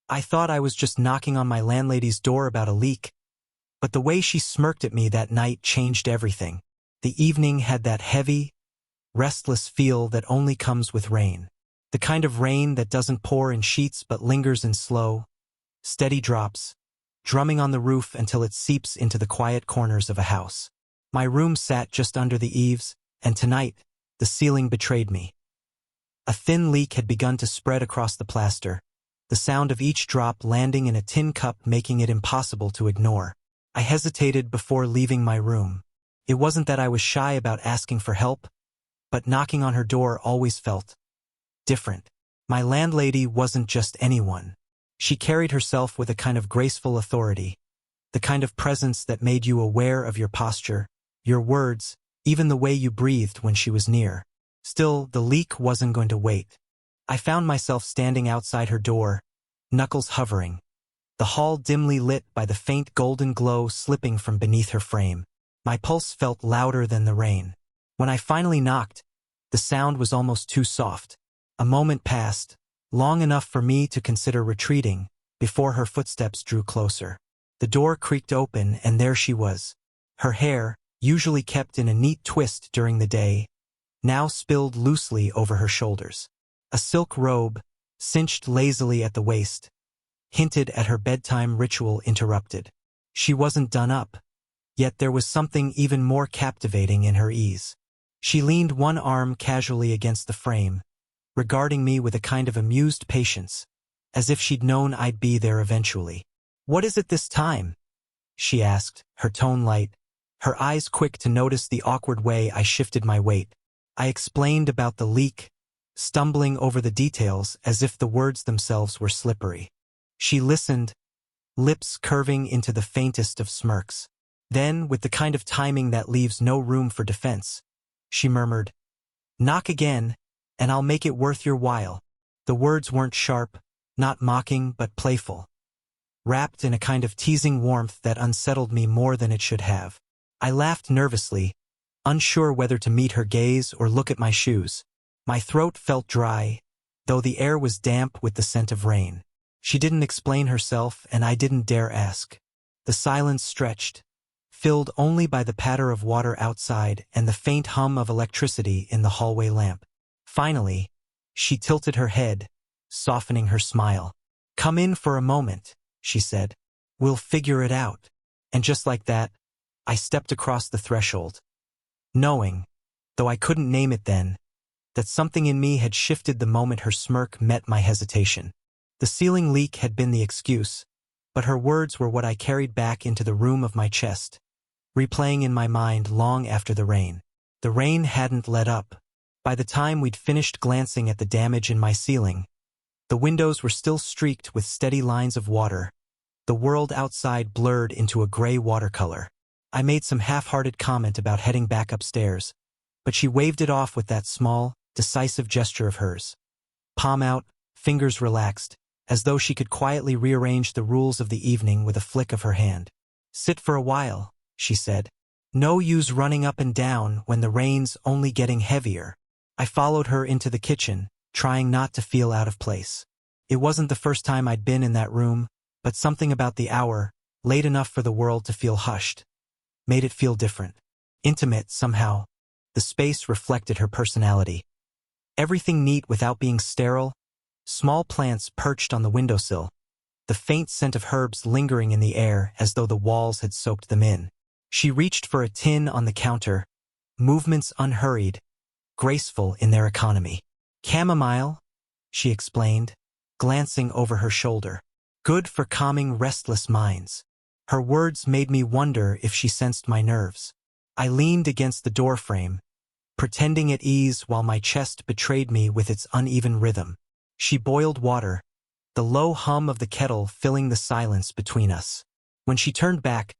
I thought I was just knocking on my landlady's door about a leak, but the way she smirked at me that night changed everything. The evening had that heavy, restless feel that only comes with rain. The kind of rain that doesn't pour in sheets but lingers in slow, steady drops, drumming on the roof until it seeps into the quiet corners of a house. My room sat just under the eaves, and tonight, the ceiling betrayed me. A thin leak had begun to spread across the plaster, the sound of each drop landing in a tin cup making it impossible to ignore. I hesitated before leaving my room. It wasn't that I was shy about asking for help, but knocking on her door always felt different. My landlady wasn't just anyone. She carried herself with a kind of graceful authority, the kind of presence that made you aware of your posture, your words, even the way you breathed when she was near. Still, the leak wasn't going to wait. I found myself standing outside her door, knuckles hovering, the hall dimly lit by the faint golden glow slipping from beneath her frame. My pulse felt louder than the rain. When I finally knocked, the sound was almost too soft. A moment passed, long enough for me to consider retreating, before her footsteps drew closer. The door creaked open, and there she was. Her hair, usually kept in a neat twist during the day, now spilled loosely over her shoulders. A silk robe, cinched lazily at the waist, hinted at her bedtime ritual interrupted. She wasn't done up, yet there was something even more captivating in her ease. She leaned one arm casually against the frame, regarding me with a kind of amused patience, as if she'd known I'd be there eventually. "What is it this time?" she asked, her tone light, her eyes quick to notice the awkward way I shifted my weight. I explained about the leak, stumbling over the details as if the words themselves were slippery. She listened, lips curving into the faintest of smirks. Then, with the kind of timing that leaves no room for defense, she murmured, "Knock again, and I'll make it worth your while." The words weren't sharp, not mocking but playful, wrapped in a kind of teasing warmth that unsettled me more than it should have. I laughed nervously, unsure whether to meet her gaze or look at my shoes. My throat felt dry, though the air was damp with the scent of rain. She didn't explain herself, and I didn't dare ask. The silence stretched, filled only by the patter of water outside and the faint hum of electricity in the hallway lamp. Finally, she tilted her head, softening her smile. "Come in for a moment," she said. "We'll figure it out." And just like that, I stepped across the threshold, knowing, though I couldn't name it then, that something in me had shifted the moment her smirk met my hesitation. The ceiling leak had been the excuse, but her words were what I carried back into the room of my chest, replaying in my mind long after the rain. The rain hadn't let up. By the time we'd finished glancing at the damage in my ceiling, the windows were still streaked with steady lines of water, the world outside blurred into a gray watercolor. I made some half-hearted comment about heading back upstairs, but she waved it off with that small, decisive gesture of hers. Palm out, fingers relaxed, as though she could quietly rearrange the rules of the evening with a flick of her hand. "Sit for a while," she said. "No use running up and down when the rain's only getting heavier." I followed her into the kitchen, trying not to feel out of place. It wasn't the first time I'd been in that room, but something about the hour, late enough for the world to feel hushed, made it feel different. Intimate, somehow. The space reflected her personality. Everything neat without being sterile, small plants perched on the windowsill, the faint scent of herbs lingering in the air as though the walls had soaked them in. She reached for a tin on the counter, movements unhurried, graceful in their economy. "Chamomile," she explained, glancing over her shoulder. "Good for calming restless minds." Her words made me wonder if she sensed my nerves. I leaned against the doorframe, pretending at ease while my chest betrayed me with its uneven rhythm. She boiled water, the low hum of the kettle filling the silence between us. When she turned back,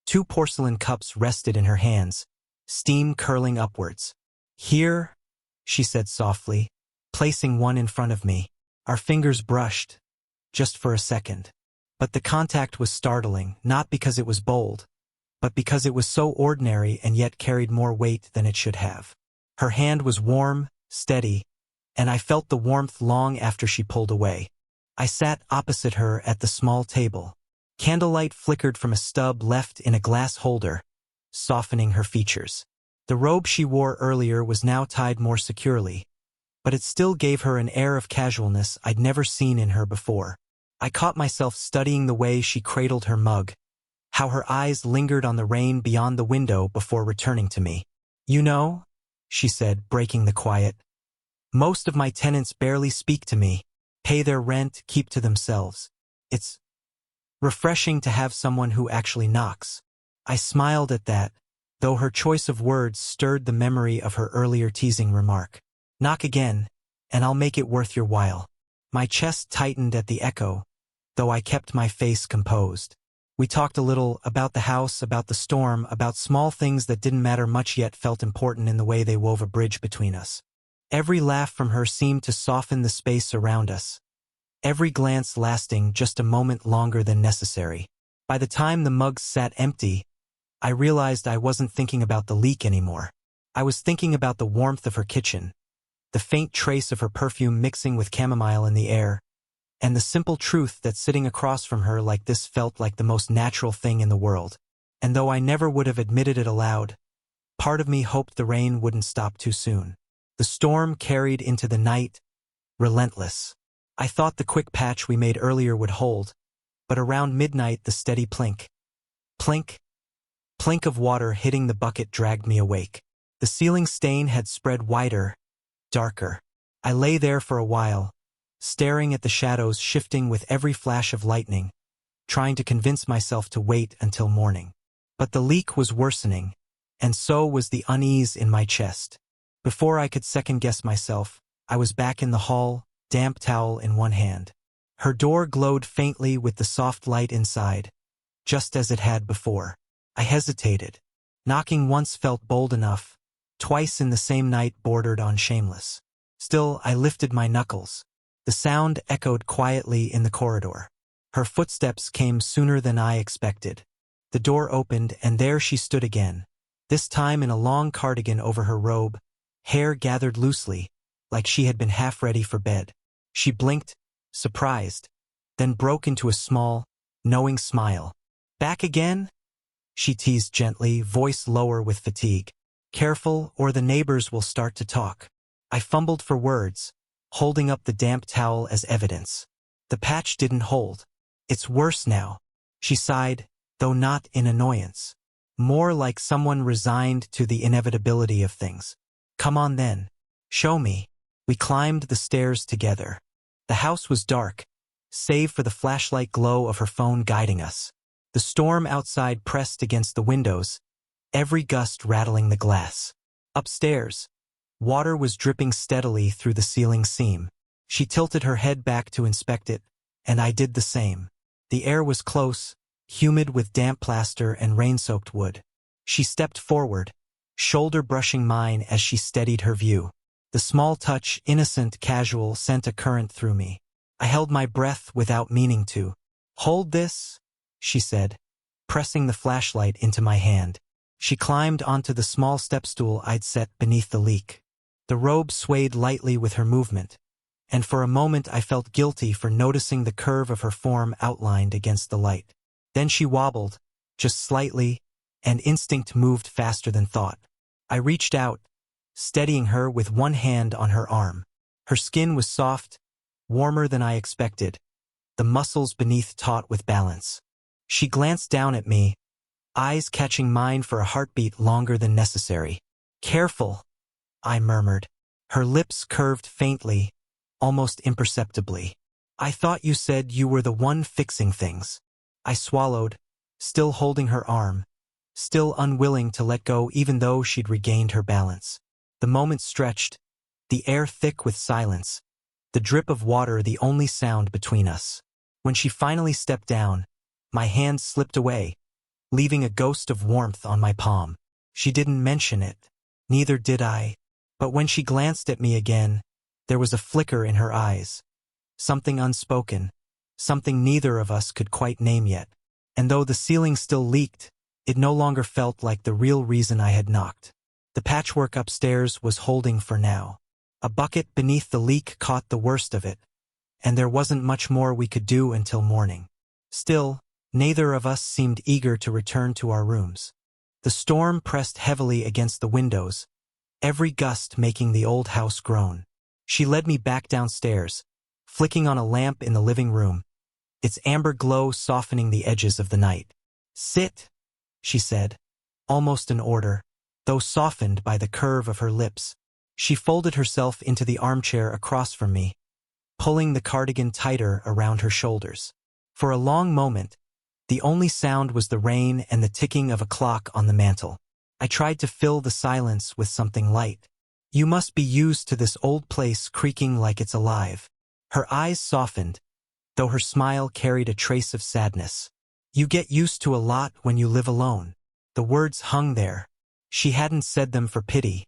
2 porcelain cups rested in her hands, steam curling upwards. "Here," she said softly, placing one in front of me. Our fingers brushed, just for a second. But the contact was startling, not because it was bold, but because it was so ordinary and yet carried more weight than it should have. Her hand was warm, steady, and I felt the warmth long after she pulled away. I sat opposite her at the small table. Candlelight flickered from a stub left in a glass holder, softening her features. The robe she wore earlier was now tied more securely, but it still gave her an air of casualness I'd never seen in her before. I caught myself studying the way she cradled her mug, how her eyes lingered on the rain beyond the window before returning to me. "You know," she said, breaking the quiet, "most of my tenants barely speak to me, pay their rent, keep to themselves. It's refreshing to have someone who actually knocks." I smiled at that, though her choice of words stirred the memory of her earlier teasing remark. "Knock again, and I'll make it worth your while." My chest tightened at the echo, though I kept my face composed. We talked a little about the house, about the storm, about small things that didn't matter much yet felt important in the way they wove a bridge between us. Every laugh from her seemed to soften the space around us, every glance lasting just a moment longer than necessary. By the time the mugs sat empty, I realized I wasn't thinking about the leak anymore. I was thinking about the warmth of her kitchen, the faint trace of her perfume mixing with chamomile in the air, and the simple truth that sitting across from her like this felt like the most natural thing in the world. And though I never would have admitted it aloud, part of me hoped the rain wouldn't stop too soon. The storm carried into the night, relentless. I thought the quick patch we made earlier would hold, but around midnight the steady plink, plink, plink of water hitting the bucket dragged me awake. The ceiling stain had spread wider, darker. I lay there for a while, staring at the shadows shifting with every flash of lightning, trying to convince myself to wait until morning. But the leak was worsening, and so was the unease in my chest. Before I could second-guess myself, I was back in the hall, damp towel in one hand. Her door glowed faintly with the soft light inside, just as it had before. I hesitated. Knocking once felt bold enough, twice in the same night bordered on shameless. Still, I lifted my knuckles. The sound echoed quietly in the corridor. Her footsteps came sooner than I expected. The door opened, and there she stood again, this time in a long cardigan over her robe, hair gathered loosely, like she had been half ready for bed. She blinked, surprised, then broke into a small, knowing smile. "Back again?" she teased gently, voice lower with fatigue. "Careful, or the neighbors will start to talk." I fumbled for words, holding up the damp towel as evidence. "The patch didn't hold. It's worse now," she sighed, though not in annoyance. More like someone resigned to the inevitability of things. "Come on then. Show me." We climbed the stairs together. The house was dark, save for the flashlight glow of her phone guiding us. The storm outside pressed against the windows, every gust rattling the glass. Upstairs, water was dripping steadily through the ceiling seam. She tilted her head back to inspect it, and I did the same. The air was close, humid with damp plaster and rain-soaked wood. She stepped forward, shoulder brushing mine as she steadied her view. The small touch, innocent, casual, sent a current through me. I held my breath without meaning to. "Hold this," she said, pressing the flashlight into my hand. She climbed onto the small step-stool I'd set beneath the leak. The robe swayed lightly with her movement, and for a moment I felt guilty for noticing the curve of her form outlined against the light. Then she wobbled, just slightly, and instinct moved faster than thought. I reached out, steadying her with one hand on her arm. Her skin was soft, warmer than I expected, the muscles beneath taut with balance. She glanced down at me, eyes catching mine for a heartbeat longer than necessary. "Careful," I murmured. Her lips curved faintly, almost imperceptibly. "I thought you said you were the one fixing things." I swallowed, still holding her arm, still unwilling to let go even though she'd regained her balance. The moment stretched, the air thick with silence, the drip of water the only sound between us. When she finally stepped down, my hand slipped away, leaving a ghost of warmth on my palm. She didn't mention it, neither did I, but when she glanced at me again, there was a flicker in her eyes, something unspoken, something neither of us could quite name yet. And though the ceiling still leaked, it no longer felt like the real reason I had knocked. The patchwork upstairs was holding for now. A bucket beneath the leak caught the worst of it, and there wasn't much more we could do until morning. Still, neither of us seemed eager to return to our rooms. The storm pressed heavily against the windows, every gust making the old house groan. She led me back downstairs, flicking on a lamp in the living room, its amber glow softening the edges of the night. "Sit," she said, almost an order, though softened by the curve of her lips. She folded herself into the armchair across from me, pulling the cardigan tighter around her shoulders. For a long moment, the only sound was the rain and the ticking of a clock on the mantel. I tried to fill the silence with something light. "You must be used to this old place creaking like it's alive." Her eyes softened, though her smile carried a trace of sadness. "You get used to a lot when you live alone." The words hung there. She hadn't said them for pity.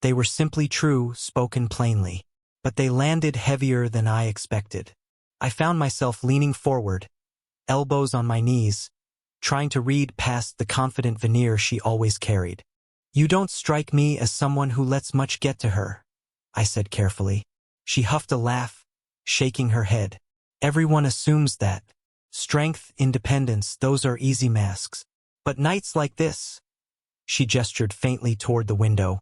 They were simply true, spoken plainly. But they landed heavier than I expected. I found myself leaning forward, elbows on my knees, trying to read past the confident veneer she always carried. "You don't strike me as someone who lets much get to her," I said carefully. She huffed a laugh, shaking her head. "Everyone assumes that. Strength, independence, those are easy masks. But nights like this," she gestured faintly toward the window,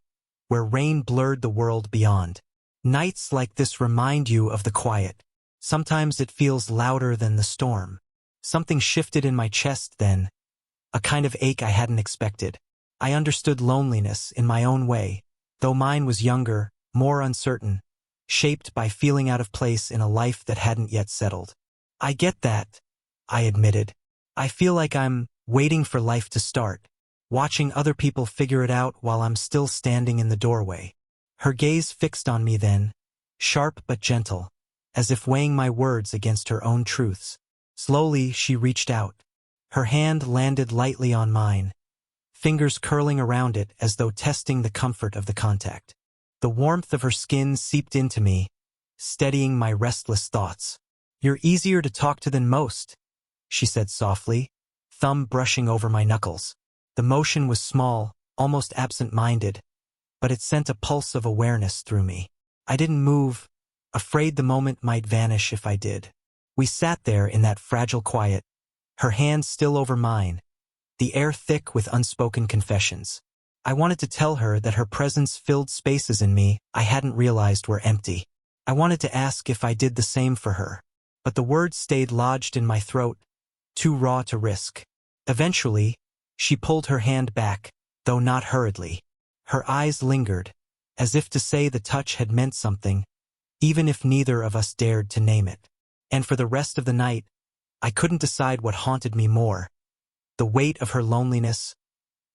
where rain blurred the world beyond. "Nights like this remind you of the quiet. Sometimes it feels louder than the storm." Something shifted in my chest then, a kind of ache I hadn't expected. I understood loneliness in my own way, though mine was younger, more uncertain, shaped by feeling out of place in a life that hadn't yet settled. "I get that," I admitted. "I feel like I'm waiting for life to start, watching other people figure it out while I'm still standing in the doorway." Her gaze fixed on me then, sharp but gentle, as if weighing my words against her own truths. Slowly, she reached out. Her hand landed lightly on mine, fingers curling around it as though testing the comfort of the contact. The warmth of her skin seeped into me, steadying my restless thoughts. "You're easier to talk to than most," she said softly, thumb brushing over my knuckles. The motion was small, almost absent-minded, but it sent a pulse of awareness through me. I didn't move, afraid the moment might vanish if I did. We sat there in that fragile quiet, her hand still over mine, the air thick with unspoken confessions. I wanted to tell her that her presence filled spaces in me I hadn't realized were empty. I wanted to ask if I did the same for her, but the words stayed lodged in my throat, too raw to risk. Eventually, she pulled her hand back, though not hurriedly. Her eyes lingered, as if to say the touch had meant something, even if neither of us dared to name it. And for the rest of the night, I couldn't decide what haunted me more, the weight of her loneliness,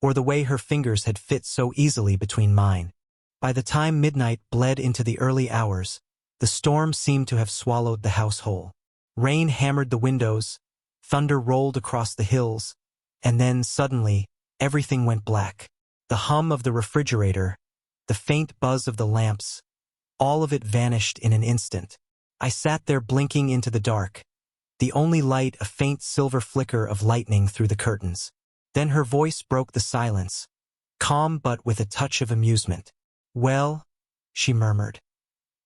or the way her fingers had fit so easily between mine. By the time midnight bled into the early hours, the storm seemed to have swallowed the house whole. Rain hammered the windows, thunder rolled across the hills, and then, suddenly, everything went black. The hum of the refrigerator, the faint buzz of the lamps, all of it vanished in an instant. I sat there blinking into the dark, the only light a faint silver flicker of lightning through the curtains. Then her voice broke the silence, calm but with a touch of amusement. "Well," she murmured,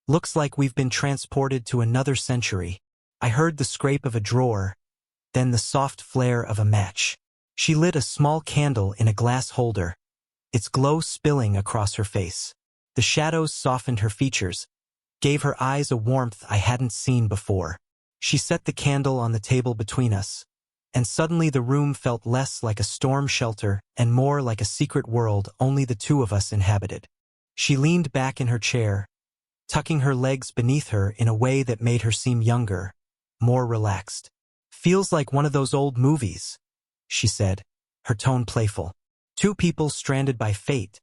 "looks like we've been transported to another century." I heard the scrape of a drawer, then the soft flare of a match. She lit a small candle in a glass holder, its glow spilling across her face. The shadows softened her features, gave her eyes a warmth I hadn't seen before. She set the candle on the table between us, and suddenly the room felt less like a storm shelter and more like a secret world only the two of us inhabited. She leaned back in her chair, tucking her legs beneath her in a way that made her seem younger, more relaxed. "Feels like one of those old movies," she said, her tone playful. "Two people stranded by fate,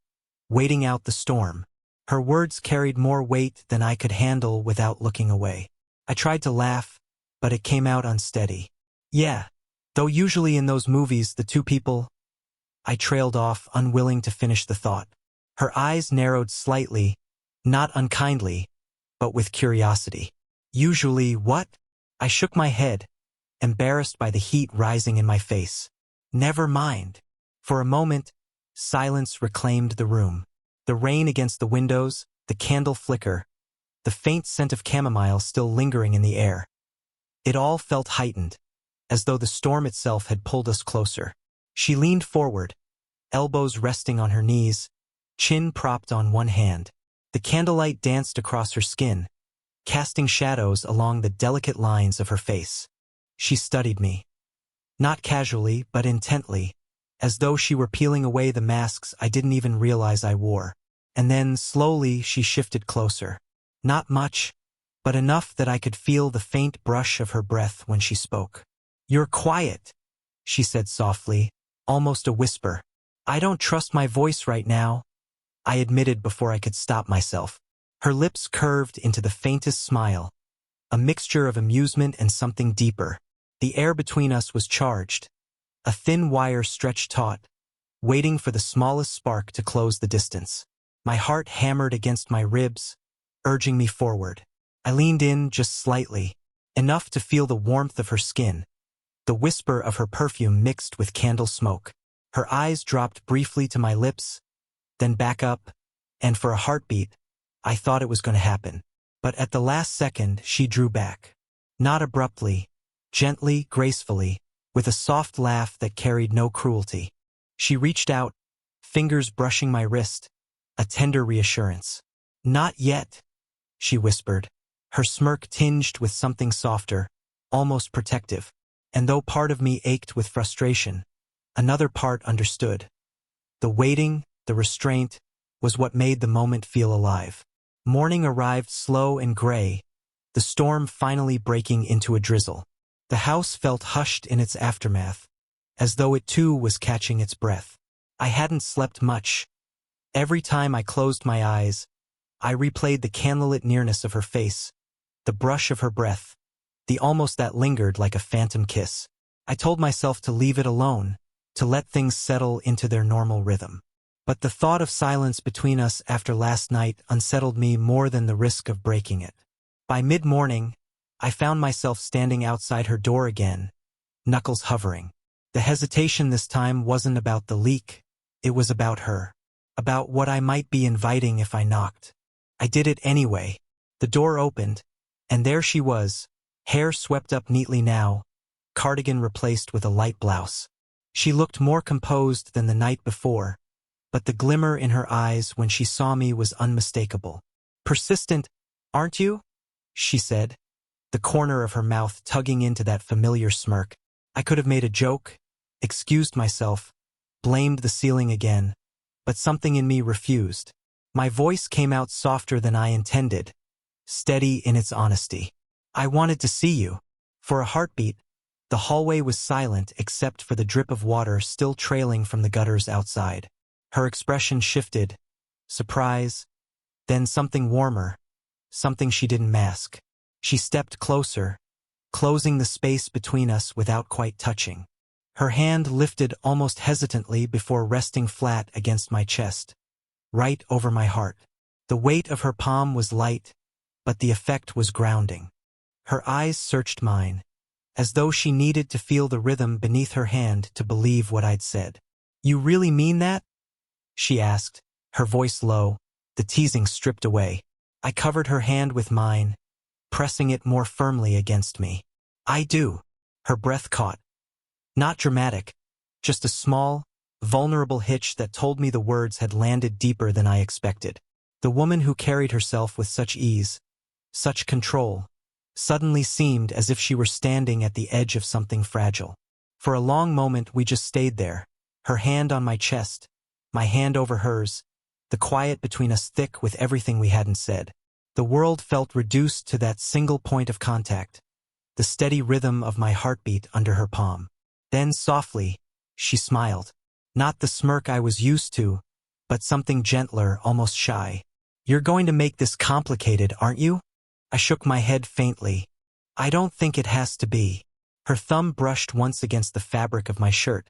waiting out the storm." Her words carried more weight than I could handle without looking away. I tried to laugh, but it came out unsteady. "Yeah, though usually in those movies the two people—" I trailed off, unwilling to finish the thought. Her eyes narrowed slightly, not unkindly, but with curiosity. "Usually what?" I shook my head, embarrassed by the heat rising in my face. "Never mind." For a moment, silence reclaimed the room. The rain against the windows, the candle flicker, the faint scent of chamomile still lingering in the air. It all felt heightened, as though the storm itself had pulled us closer. She leaned forward, elbows resting on her knees, chin propped on one hand. The candlelight danced across her skin, casting shadows along the delicate lines of her face. She studied me. Not casually, but intently, as though she were peeling away the masks I didn't even realize I wore. And then, slowly, she shifted closer. Not much, but enough that I could feel the faint brush of her breath when she spoke. "You're quiet," she said softly, almost a whisper. "I don't trust my voice right now," I admitted before I could stop myself. Her lips curved into the faintest smile, a mixture of amusement and something deeper. The air between us was charged, a thin wire stretched taut, waiting for the smallest spark to close the distance. My heart hammered against my ribs, urging me forward. I leaned in just slightly, enough to feel the warmth of her skin, the whisper of her perfume mixed with candle smoke. Her eyes dropped briefly to my lips, then back up, and for a heartbeat, I thought it was going to happen. But at the last second, she drew back. Not abruptly, gently, gracefully, with a soft laugh that carried no cruelty. She reached out, fingers brushing my wrist, a tender reassurance. "Not yet," she whispered, her smirk tinged with something softer, almost protective. And though part of me ached with frustration, another part understood. The waiting, the restraint, was what made the moment feel alive. Morning arrived slow and gray, the storm finally breaking into a drizzle. The house felt hushed in its aftermath, as though it too was catching its breath. I hadn't slept much. Every time I closed my eyes, I replayed the candlelit nearness of her face, the brush of her breath, the almost that lingered like a phantom kiss. I told myself to leave it alone, to let things settle into their normal rhythm. But the thought of silence between us after last night unsettled me more than the risk of breaking it. By mid-morning, I found myself standing outside her door again, knuckles hovering. The hesitation this time wasn't about the leak, it was about her, about what I might be inviting if I knocked. I did it anyway. The door opened, and there she was, hair swept up neatly now, cardigan replaced with a light blouse. She looked more composed than the night before, but the glimmer in her eyes when she saw me was unmistakable. "Persistent, aren't you?" she said, the corner of her mouth tugging into that familiar smirk. I could have made a joke, excused myself, blamed the ceiling again, but something in me refused. My voice came out softer than I intended, steady in its honesty. "I wanted to see you." For a heartbeat, the hallway was silent except for the drip of water still trailing from the gutters outside. Her expression shifted, surprise, then something warmer, something she didn't mask. She stepped closer, closing the space between us without quite touching. Her hand lifted almost hesitantly before resting flat against my chest, right over my heart. The weight of her palm was light, but the effect was grounding. Her eyes searched mine, as though she needed to feel the rhythm beneath her hand to believe what I'd said. "You really mean that?" she asked, her voice low, the teasing stripped away. I covered her hand with mine, pressing it more firmly against me. "I do." Her breath caught. Not dramatic, just a small, vulnerable hitch that told me the words had landed deeper than I expected. The woman who carried herself with such ease, such control, suddenly seemed as if she were standing at the edge of something fragile. For a long moment we just stayed there, her hand on my chest, my hand over hers, the quiet between us thick with everything we hadn't said. The world felt reduced to that single point of contact, the steady rhythm of my heartbeat under her palm. Then softly, she smiled. Not the smirk I was used to, but something gentler, almost shy. "You're going to make this complicated, aren't you?" I shook my head faintly. "I don't think it has to be." Her thumb brushed once against the fabric of my shirt,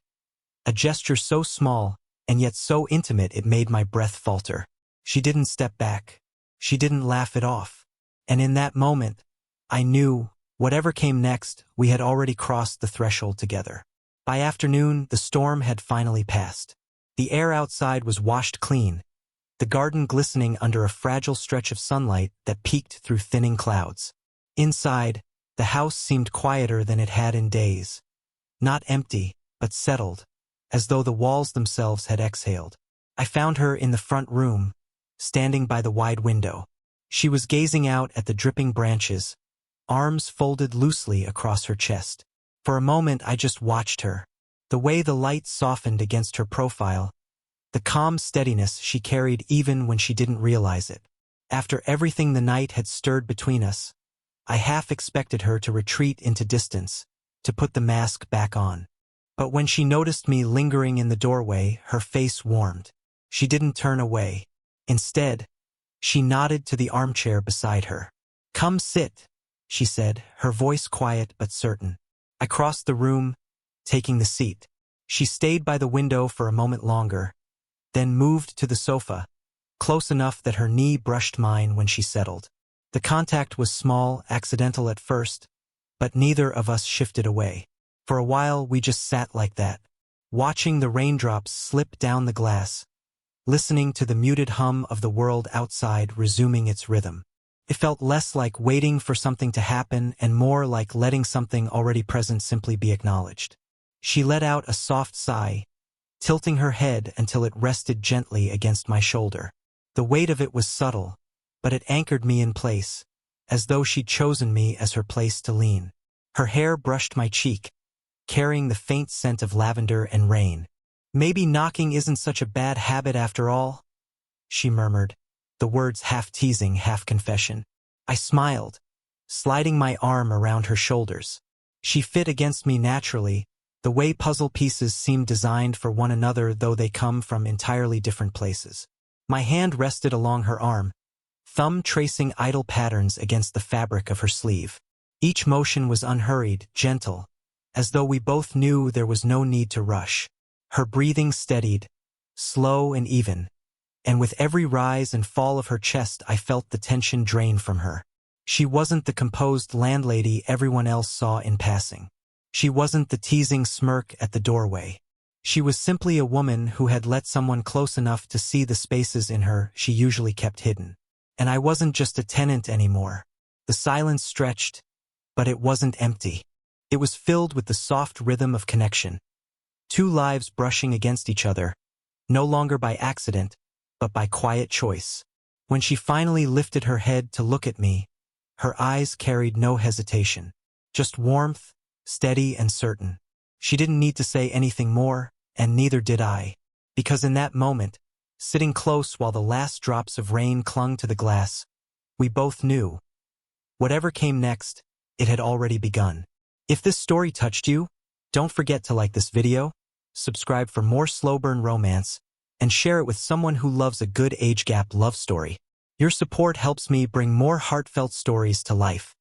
a gesture so small and yet so intimate it made my breath falter. She didn't step back. She didn't laugh it off. And in that moment, I knew, whatever came next, we had already crossed the threshold together. By afternoon, the storm had finally passed. The air outside was washed clean, the garden glistening under a fragile stretch of sunlight that peeked through thinning clouds. Inside, the house seemed quieter than it had in days. Not empty, but settled, as though the walls themselves had exhaled. I found her in the front room, standing by the wide window. She was gazing out at the dripping branches, arms folded loosely across her chest. For a moment I just watched her. The way the light softened against her profile, the calm steadiness she carried even when she didn't realize it. After everything the night had stirred between us, I half expected her to retreat into distance, to put the mask back on. But when she noticed me lingering in the doorway, her face warmed. She didn't turn away. Instead, she nodded to the armchair beside her. "Come sit," she said, her voice quiet but certain. I crossed the room, taking the seat. She stayed by the window for a moment longer, then moved to the sofa, close enough that her knee brushed mine when she settled. The contact was small, accidental at first, but neither of us shifted away. For a while we just sat like that, watching the raindrops slip down the glass, listening to the muted hum of the world outside resuming its rhythm. It felt less like waiting for something to happen and more like letting something already present simply be acknowledged. She let out a soft sigh, tilting her head until it rested gently against my shoulder. The weight of it was subtle, but it anchored me in place, as though she'd chosen me as her place to lean. Her hair brushed my cheek, carrying the faint scent of lavender and rain. "Maybe knocking isn't such a bad habit after all," she murmured, the words half teasing, half confession. I smiled, sliding my arm around her shoulders. She fit against me naturally, the way puzzle pieces seem designed for one another though they come from entirely different places. My hand rested along her arm, thumb tracing idle patterns against the fabric of her sleeve. Each motion was unhurried, gentle, as though we both knew there was no need to rush. Her breathing steadied, slow and even, and with every rise and fall of her chest I felt the tension drain from her. She wasn't the composed landlady everyone else saw in passing. She wasn't the teasing smirk at the doorway. She was simply a woman who had let someone close enough to see the spaces in her she usually kept hidden. And I wasn't just a tenant anymore. The silence stretched, but it wasn't empty. It was filled with the soft rhythm of connection. Two lives brushing against each other, no longer by accident, but by quiet choice. When she finally lifted her head to look at me, her eyes carried no hesitation, just warmth, steady and certain. She didn't need to say anything more, and neither did I, because in that moment, sitting close while the last drops of rain clung to the glass, we both knew. Whatever came next, it had already begun. If this story touched you, don't forget to like this video, subscribe for more slow burn romance, and share it with someone who loves a good age gap love story. Your support helps me bring more heartfelt stories to life.